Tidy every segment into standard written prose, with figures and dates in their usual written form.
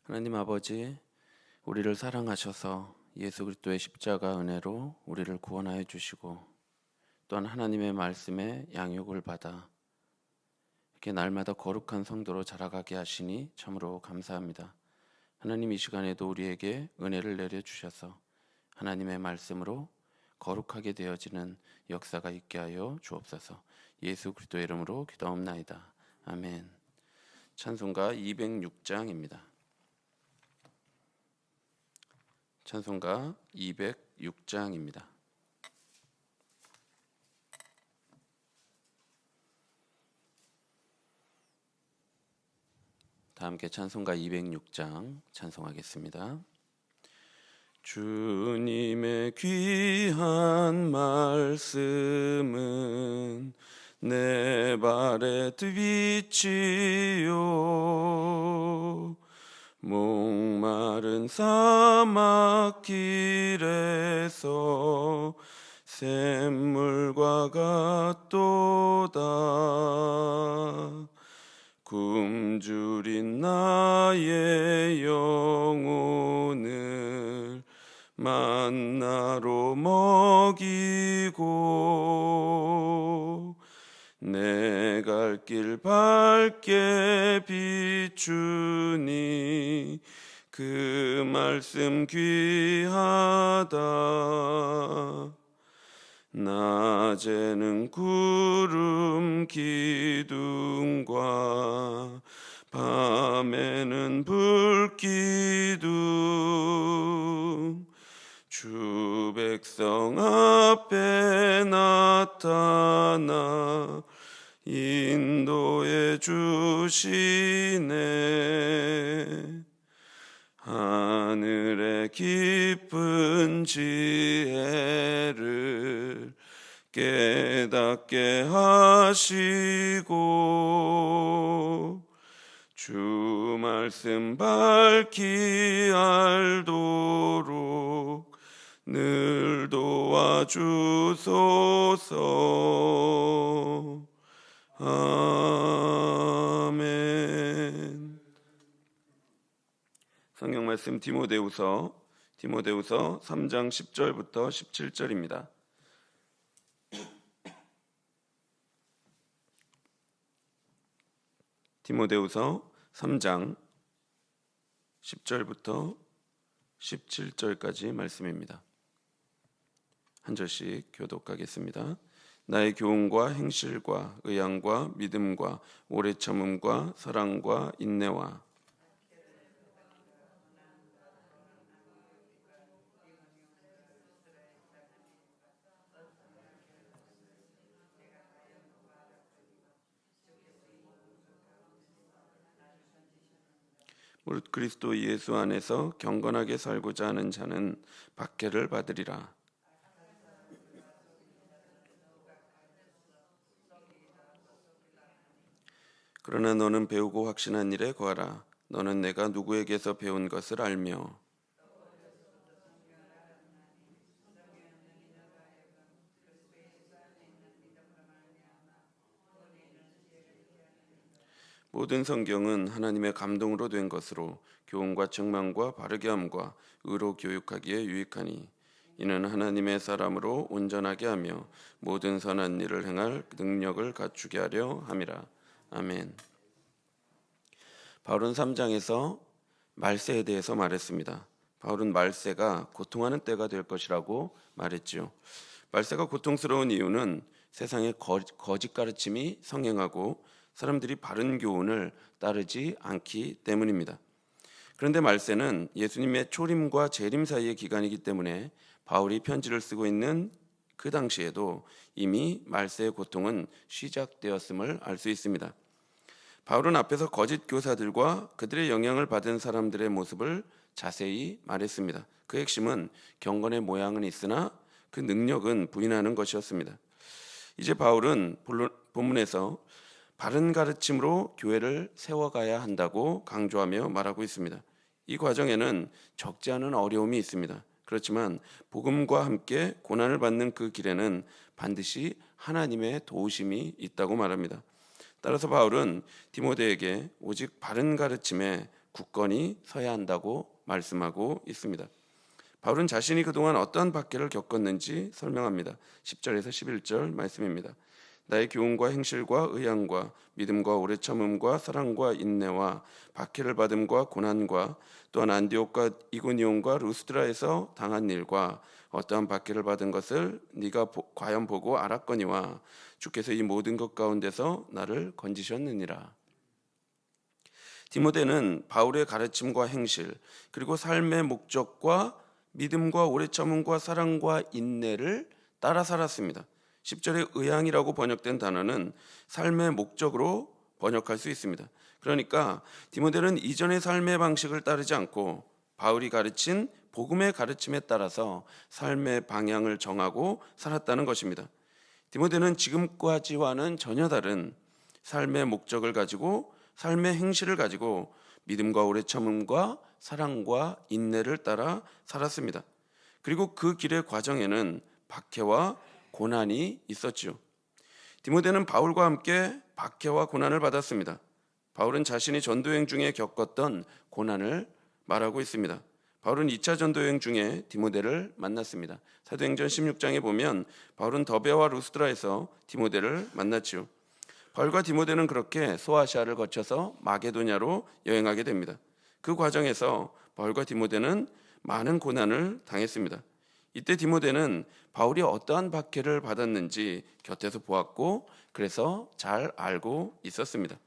하나님 아버지, 우리를 사랑하셔서 예수 그리스도의 십자가 은혜로 우리를 구원하여 주시고 또한 하나님의 말씀에 양육을 받아 이렇게 날마다 거룩한 성도로 자라가게 하시니 참으로 감사합니다. 하나님, 이 시간에도 우리에게 은혜를 내려주셔서 하나님의 말씀으로 거룩하게 되어지는 역사가 있게 하여 주옵소서. 예수 그리스도의 이름으로 기도하옵나이다. 아멘. 찬송가 206장입니다. 찬송가 206장입니다. 다 함께 찬송가 206장 찬송하겠습니다. 주님의 귀한 말씀은 내 발의 빛이요 목마른 사막길에서 샘물과 같도다. 굶주린 나의 영혼을 만나로 먹이고 내 갈 길 밝게 비추니 그 말씀 귀하다. 낮에는 구름 기둥과 밤에는 불기둥 주 백성 앞에 나타나 인도해 주시네. 하늘의 깊은 지혜를 깨닫게 하시고 주 말씀 밝히 알도록 늘 도와주소서. 아멘. 성경 말씀 디모데후서 3장 10절부터 17절입니다. 디모데후서 3장 10절부터 17절까지 말씀입니다. 한 절씩 교독하겠습니다. 나의 교훈과 행실과 의향과 믿음과 오래 참음과 사랑과 인내와 무릇 그리스도 예수 안에서 경건하게 살고자 하는 자는 박해를 받으리라. 그러나 너는 배우고 확신한 일에 거하라. 너는 내가 누구에게서 배운 것을 알며 모든 성경은 하나님의 감동으로 된 것으로 교훈과 책망과 바르게 함과 의로 교육하기에 유익하니 이는 하나님의 사람으로 온전하게 하며 모든 선한 일을 행할 능력을 갖추게 하려 함이라. 아멘. 바울은 3장에서 말세에 대해서 말했습니다. 바울은 말세가 고통하는 때가 될 것이라고 말했지요. 말세가 고통스러운 이유는 세상의 거짓 가르침이 성행하고 사람들이 바른 교훈을 따르지 않기 때문입니다. 그런데 말세는 예수님의 초림과 재림 사이의 기간이기 때문에 바울이 편지를 쓰고 있는 그 당시에도 이미 말세의 고통은 시작되었음을 알 수 있습니다. 바울은 앞에서 거짓 교사들과 그들의 영향을 받은 사람들의 모습을 자세히 말했습니다. 그 핵심은 경건의 모양은 있으나 그 능력은 부인하는 것이었습니다. 이제 바울은 본문에서 바른 가르침으로 교회를 세워가야 한다고 강조하며 말하고 있습니다. 이 과정에는 적지 않은 어려움이 있습니다. 그렇지만 복음과 함께 고난을 받는 그 길에는 반드시 하나님의 도우심이 있다고 말합니다. 따라서 바울은 디모데에게 오직 바른 가르침에 굳건히 서야 한다고 말씀하고 있습니다. 바울은 자신이 그동안 어떠한 박해를 겪었는지 설명합니다. 10절에서 11절 말씀입니다. 나의 교훈과 행실과 의향과 믿음과 오래 참음과 사랑과 인내와 박해를 받음과 고난과 또한 안디옥과 이고니온과 루스드라에서 당한 일과 어떠한 박해를 받은 것을 네가 과연 보고 알았거니와 주께서 이 모든 것 가운데서 나를 건지셨느니라. 디모데는 바울의 가르침과 행실 그리고 삶의 목적과 믿음과 오래 참음과 사랑과 인내를 따라 살았습니다. 10절에 의향이라고 번역된 단어는 삶의 목적으로 번역할 수 있습니다. 그러니까 디모데는 이전의 삶의 방식을 따르지 않고 바울이 가르친 복음의 가르침에 따라서 삶의 방향을 정하고 살았다는 것입니다. 디모데는 지금까지와는 전혀 다른 삶의 목적을 가지고 삶의 행실을 가지고 믿음과 오래 참음과 사랑과 인내를 따라 살았습니다. 그리고 그 길의 과정에는 박해와 고난이 있었죠. 디모데는 바울과 함께 박해와 고난을 받았습니다. 바울은 자신이 전도여행 중에 겪었던 고난을 말하고 있습니다. 바울은 2차 전도여행 중에 디모데를 만났습니다. 사도행전 16장에 보면 바울은 더베와 루스드라에서 디모데를 만났죠. 바울과 디모데는 그렇게 소아시아를 거쳐서 마게도냐로 여행하게 됩니다. 그 과정에서 바울과 디모데는 많은 고난을 당했습니다. 이때 디모데는 바울이 어떠한 박해를 받았는지 곁에서 보았고 그래서 잘 알고 있었습니다.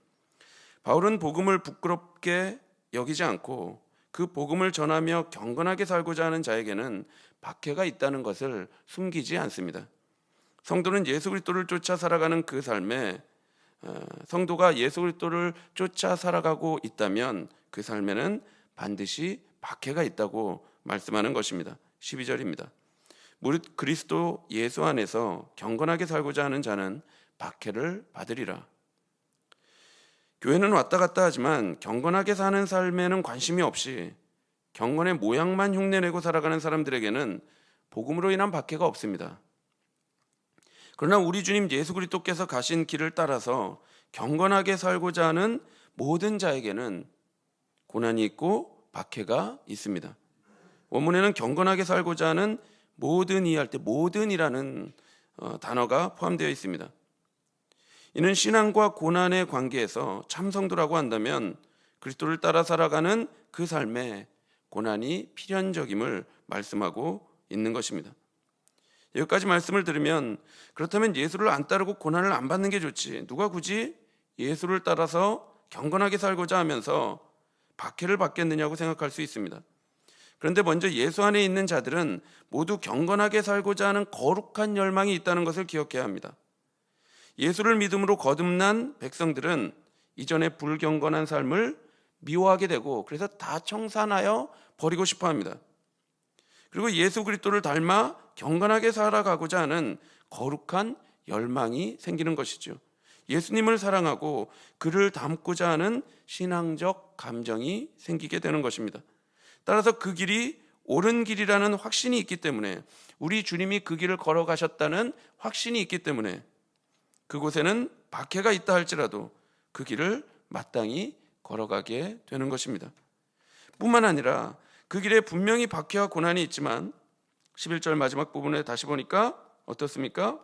바울은 복음을 부끄럽게 여기지 않고 그 복음을 전하며 경건하게 살고자 하는 자에게는 박해가 있다는 것을 숨기지 않습니다. 성도는 예수 그리스도를 쫓아 살아가는 그 삶에 성도가 예수 그리스도를 쫓아 살아가고 있다면 그 삶에는 반드시 박해가 있다고 말씀하는 것입니다. 12절입니다. 무릇 그리스도 예수 안에서 경건하게 살고자 하는 자는 박해를 받으리라. 교회는 왔다 갔다 하지만 경건하게 사는 삶에는 관심이 없이 경건의 모양만 흉내내고 살아가는 사람들에게는 복음으로 인한 박해가 없습니다. 그러나 우리 주님 예수 그리스도께서 가신 길을 따라서 경건하게 살고자 하는 모든 자에게는 고난이 있고 박해가 있습니다. 원문에는 경건하게 살고자 하는 모든 이 할 때 모든이라는 단어가 포함되어 있습니다. 이는 신앙과 고난의 관계에서 참성도라고 한다면 그리스도를 따라 살아가는 그 삶에 고난이 필연적임을 말씀하고 있는 것입니다. 여기까지 말씀을 들으면 그렇다면 예수를 안 따르고 고난을 안 받는 게 좋지, 누가 굳이 예수를 따라서 경건하게 살고자 하면서 박해를 받겠느냐고 생각할 수 있습니다. 그런데 먼저 예수 안에 있는 자들은 모두 경건하게 살고자 하는 거룩한 열망이 있다는 것을 기억해야 합니다. 예수를 믿음으로 거듭난 백성들은 이전의 불경건한 삶을 미워하게 되고 그래서 다 청산하여 버리고 싶어 합니다. 그리고 예수 그리스도를 닮아 경건하게 살아가고자 하는 거룩한 열망이 생기는 것이죠. 예수님을 사랑하고 그를 닮고자 하는 신앙적 감정이 생기게 되는 것입니다. 따라서 그 길이 옳은 길이라는 확신이 있기 때문에, 우리 주님이 그 길을 걸어가셨다는 확신이 있기 때문에 그곳에는 박해가 있다 할지라도 그 길을 마땅히 걸어가게 되는 것입니다. 뿐만 아니라 그 길에 분명히 박해와 고난이 있지만 11절 마지막 부분에 다시 보니까 어떻습니까?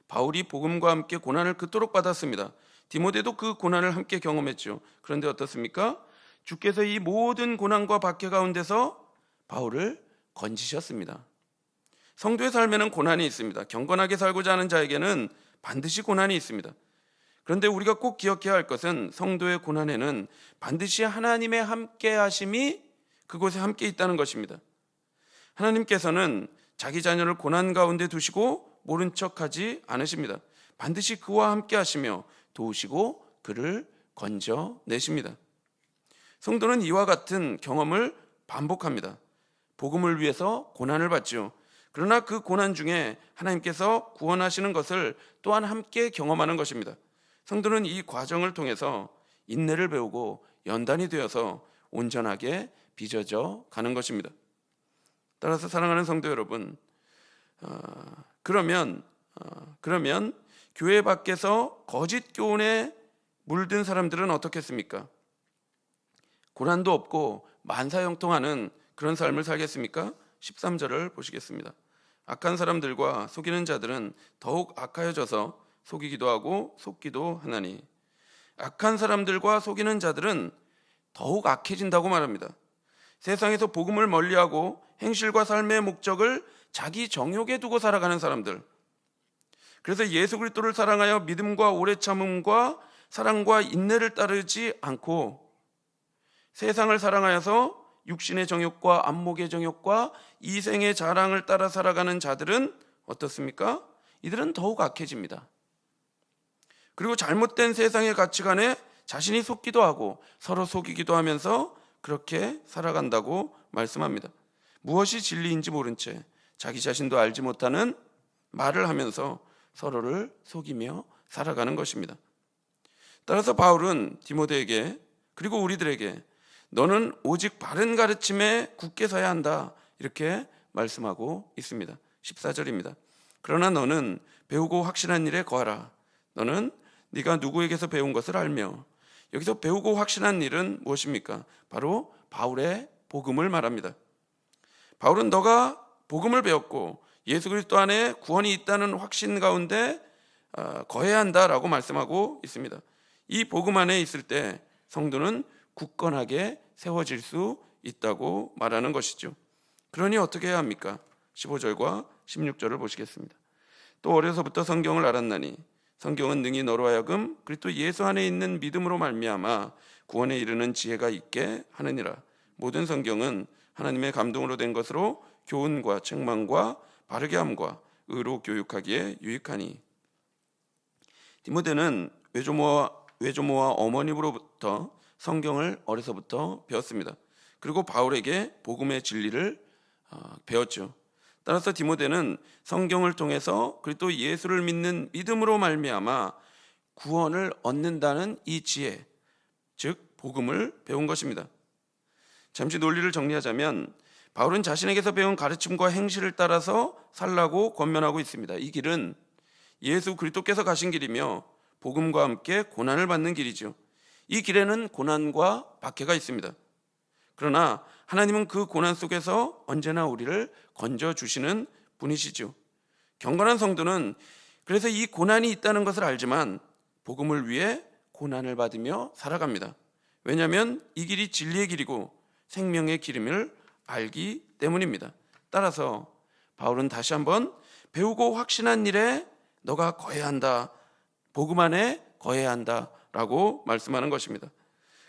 바울이 복음과 함께 고난을 그토록 받았습니다. 디모데도 그 고난을 함께 경험했죠. 그런데 어떻습니까? 주께서 이 모든 고난과 박해 가운데서 바울을 건지셨습니다. 성도의 삶에는 고난이 있습니다. 경건하게 살고자 하는 자에게는 반드시 고난이 있습니다. 그런데 우리가 꼭 기억해야 할 것은 성도의 고난에는 반드시 하나님의 함께 하심이 그곳에 함께 있다는 것입니다. 하나님께서는 자기 자녀를 고난 가운데 두시고 모른 척하지 않으십니다. 반드시 그와 함께 하시며 도우시고 그를 건져내십니다. 성도는 이와 같은 경험을 반복합니다. 복음을 위해서 고난을 받죠. 그러나 그 고난 중에 하나님께서 구원하시는 것을 또한 함께 경험하는 것입니다. 성도는 이 과정을 통해서 인내를 배우고 연단이 되어서 온전하게 빚어져 가는 것입니다. 따라서 사랑하는 성도 여러분, 그러면 교회 밖에서 거짓 교훈에 물든 사람들은 어떻겠습니까? 고난도 없고 만사형통하는 그런 삶을 살겠습니까? 13절을 보시겠습니다. 악한 사람들과 속이는 자들은 더욱 악하여져서 속이기도 하고 속기도 하나니. 악한 사람들과 속이는 자들은 더욱 악해진다고 말합니다. 세상에서 복음을 멀리하고 행실과 삶의 목적을 자기 정욕에 두고 살아가는 사람들, 그래서 예수 그리스도를 사랑하여 믿음과 오래 참음과 사랑과 인내를 따르지 않고 세상을 사랑하여서 육신의 정욕과 안목의 정욕과 이생의 자랑을 따라 살아가는 자들은 어떻습니까? 이들은 더욱 악해집니다. 그리고 잘못된 세상의 가치관에 자신이 속기도 하고 서로 속이기도 하면서 그렇게 살아간다고 말씀합니다. 무엇이 진리인지 모른 채 자기 자신도 알지 못하는 말을 하면서 서로를 속이며 살아가는 것입니다. 따라서 바울은 디모데에게 그리고 우리들에게 너는 오직 바른 가르침에 굳게 서야 한다, 이렇게 말씀하고 있습니다. 14절입니다. 그러나 너는 배우고 확신한 일에 거하라. 너는 네가 누구에게서 배운 것을 알며. 여기서 배우고 확신한 일은 무엇입니까? 바로 바울의 복음을 말합니다. 바울은 너가 복음을 배웠고 예수 그리스도 안에 구원이 있다는 확신 가운데 거해야 한다라고 말씀하고 있습니다. 이 복음 안에 있을 때 성도는 굳건하게 세워질 수 있다고 말하는 것이죠. 그러니 어떻게 해야 합니까? 15절과 16절을 보시겠습니다. 또 어려서부터 성경을 알았나니 성경은 능히 너로 하여금 그리스도 예수 안에 있는 믿음으로 말미암아 구원에 이르는 지혜가 있게 하느니라. 모든 성경은 하나님의 감동으로 된 것으로 교훈과 책망과 바르게 함과 의로 교육하기에 유익하니. 디모데는 외조모와 어머님으로부터 성경을 어려서부터 배웠습니다. 그리고 바울에게 복음의 진리를 배웠죠. 따라서 디모데는 성경을 통해서 그리스도 예수를 믿는 믿음으로 말미암아 구원을 얻는다는 이 지혜, 즉 복음을 배운 것입니다. 잠시 논리를 정리하자면 바울은 자신에게서 배운 가르침과 행실을 따라서 살라고 권면하고 있습니다. 이 길은 예수 그리스도께서 가신 길이며 복음과 함께 고난을 받는 길이죠. 이 길에는 고난과 박해가 있습니다. 그러나 하나님은 그 고난 속에서 언제나 우리를 건져주시는 분이시죠. 경건한 성도는 그래서 이 고난이 있다는 것을 알지만 복음을 위해 고난을 받으며 살아갑니다. 왜냐하면 이 길이 진리의 길이고 생명의 길임을 알기 때문입니다. 따라서 바울은 다시 한번 배우고 확신한 일에 너가 거해야 한다, 복음 안에 거해야 한다라고 말씀하는 것입니다.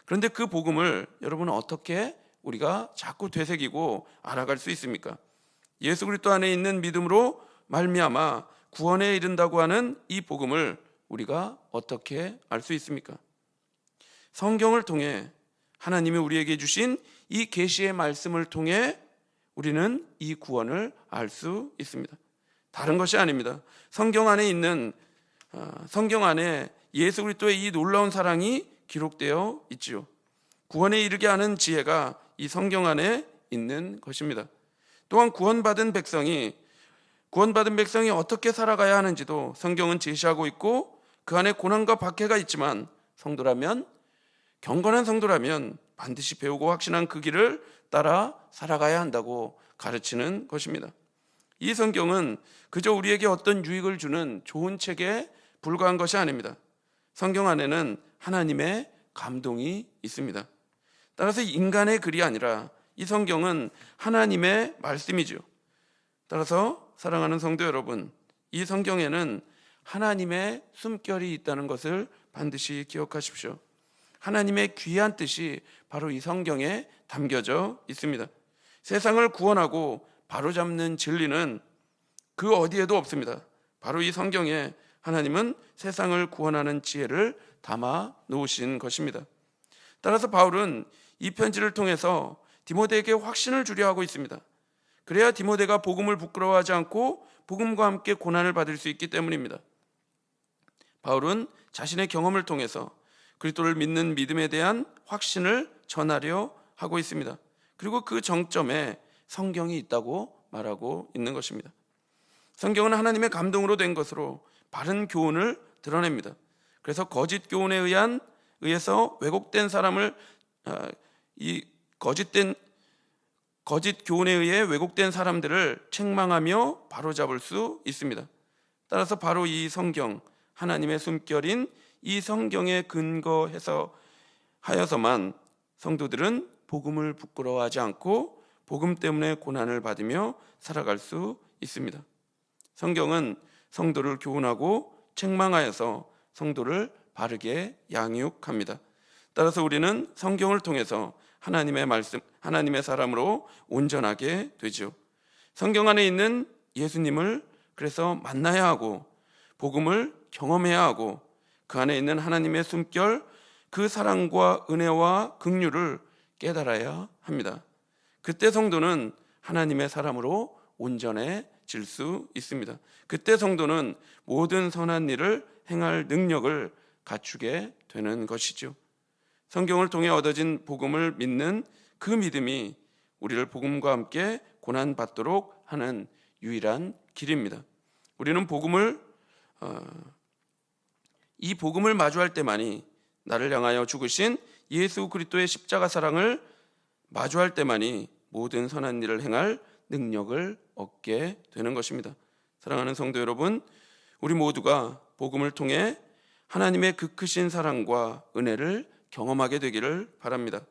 그런데 그 복음을 여러분은 어떻게 우리가 자꾸 되새기고 알아갈 수 있습니까? 예수 그리스도 안에 있는 믿음으로 말미암아 구원에 이른다고 하는 이 복음을 우리가 어떻게 알 수 있습니까? 성경을 통해 하나님이 우리에게 주신 이 계시의 말씀을 통해 우리는 이 구원을 알 수 있습니다. 다른 것이 아닙니다. 성경 안에 예수 그리스도의 이 놀라운 사랑이 기록되어 있지요. 구원에 이르게 하는 지혜가 이 성경 안에 있는 것입니다. 또한 구원받은 백성이 어떻게 살아가야 하는지도 성경은 제시하고 있고 그 안에 고난과 박해가 있지만 경건한 성도라면 반드시 배우고 확신한 그 길을 따라 살아가야 한다고 가르치는 것입니다. 이 성경은 그저 우리에게 어떤 유익을 주는 좋은 책에 불과한 것이 아닙니다. 성경 안에는 하나님의 감동이 있습니다. 따라서 인간의 글이 아니라 이 성경은 하나님의 말씀이죠. 따라서 사랑하는 성도 여러분, 이 성경에는 하나님의 숨결이 있다는 것을 반드시 기억하십시오. 하나님의 귀한 뜻이 바로 이 성경에 담겨져 있습니다. 세상을 구원하고 바로잡는 진리는 그 어디에도 없습니다. 바로 이 성경에 하나님은 세상을 구원하는 지혜를 담아 놓으신 것입니다. 따라서 바울은 이 편지를 통해서 디모데에게 확신을 주려 하고 있습니다. 그래야 디모데가 복음을 부끄러워하지 않고 복음과 함께 고난을 받을 수 있기 때문입니다. 바울은 자신의 경험을 통해서 그리스도를 믿는 믿음에 대한 확신을 전하려 하고 있습니다. 그리고 그 정점에 성경이 있다고 말하고 있는 것입니다. 성경은 하나님의 감동으로 된 것으로 바른 교훈을 드러냅니다. 그래서 거짓 교훈에 의해서 왜곡된 사람을 이 거짓 교훈에 의해 왜곡된 사람들을 책망하며 바로잡을 수 있습니다. 따라서 바로 이 성경, 하나님의 숨결인 이 성경에 근거해서 하여서만 성도들은 복음을 부끄러워하지 않고 복음 때문에 고난을 받으며 살아갈 수 있습니다. 성경은 성도를 교훈하고 책망하여서 성도를 바르게 양육합니다. 따라서 우리는 성경을 통해서 하나님의 말씀, 하나님의 사람으로 온전하게 되죠. 성경 안에 있는 예수님을 그래서 만나야 하고 복음을 경험해야 하고 그 안에 있는 하나님의 숨결, 그 사랑과 은혜와 긍휼을 깨달아야 합니다. 그때 성도는 하나님의 사람으로 온전해질 수 있습니다. 그때 성도는 모든 선한 일을 행할 능력을 갖추게 되는 것이죠. 성경을 통해 얻어진 복음을 믿는 그 믿음이 우리를 복음과 함께 고난받도록 하는 유일한 길입니다. 우리는 이 복음을 마주할 때만이, 나를 향하여 죽으신 예수 그리스도의 십자가 사랑을 마주할 때만이 모든 선한 일을 행할 능력을 얻게 되는 것입니다. 사랑하는 성도 여러분, 우리 모두가 복음을 통해 하나님의 그 크신 사랑과 은혜를 경험하게 되기를 바랍니다.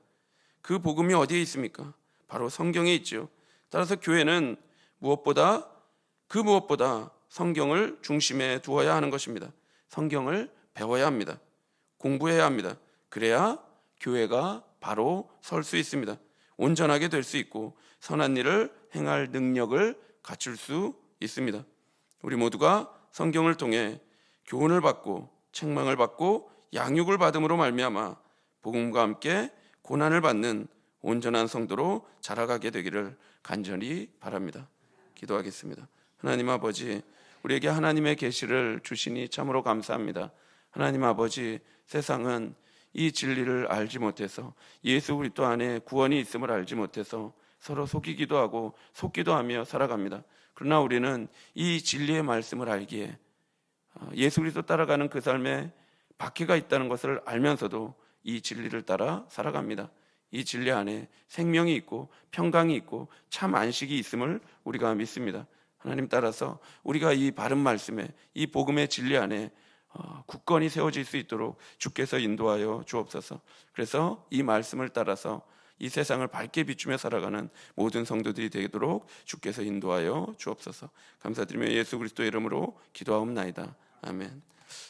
그 복음이 어디에 있습니까? 바로 성경에 있죠. 따라서 교회는 무엇보다 성경을 중심에 두어야 하는 것입니다. 성경을 배워야 합니다. 공부해야 합니다. 그래야 교회가 바로 설 수 있습니다. 온전하게 될 수 있고 선한 일을 행할 능력을 갖출 수 있습니다. 우리 모두가 성경을 통해 교훈을 받고 책망을 받고 양육을 받음으로 말미암아 복음과 함께 고난을 받는 온전한 성도로 자라가게 되기를 간절히 바랍니다. 기도하겠습니다. 하나님 아버지, 우리에게 하나님의 계시를 주시니 참으로 감사합니다. 하나님 아버지, 세상은 이 진리를 알지 못해서, 예수 그리스도 안에 구원이 있음을 알지 못해서 서로 속이기도 하고 속기도 하며 살아갑니다. 그러나 우리는 이 진리의 말씀을 알기에 예수 그리스도 따라가는 그 삶에 박해가 있다는 것을 알면서도 이 진리를 따라 살아갑니다. 이 진리 안에 생명이 있고 평강이 있고 참 안식이 있음을 우리가 믿습니다. 하나님, 따라서 우리가 이 바른 말씀에, 이 복음의 진리 안에 굳건히 세워질 수 있도록 주께서 인도하여 주옵소서. 그래서 이 말씀을 따라서 이 세상을 밝게 비추며 살아가는 모든 성도들이 되도록 주께서 인도하여 주옵소서. 감사드리며 예수 그리스도의 이름으로 기도하옵나이다. 아멘.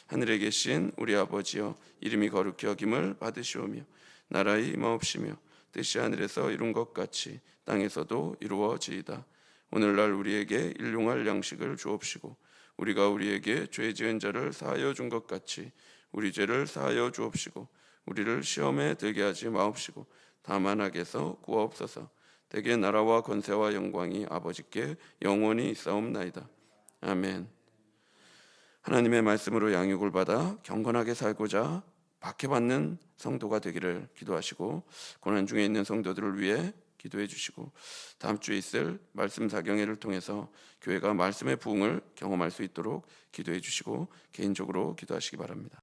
하늘에 계신 우리 아버지여, 이름이 거룩히 여김을 받으시오며 나라의 임하옵시며 뜻이 하늘에서 이룬 것 같이 땅에서도 이루어지이다. 오늘날 우리에게 일용할 양식을 주옵시고 우리가 우리에게 죄 지은 자를 사하여 준 것 같이 우리 죄를 사하여 주옵시고 우리를 시험에 들게 하지 마옵시고 다만 악에서 구하옵소서. 대개 나라와 권세와 영광이 아버지께 영원히 있사옵나이다. 아멘. 하나님의 말씀으로 양육을 받아 경건하게 살고자 박해받는 성도가 되기를 기도하시고, 고난 중에 있는 성도들을 위해 기도해 주시고, 다음 주에 있을 말씀 사경회를 통해서 교회가 말씀의 부흥을 경험할 수 있도록 기도해 주시고 개인적으로 기도하시기 바랍니다.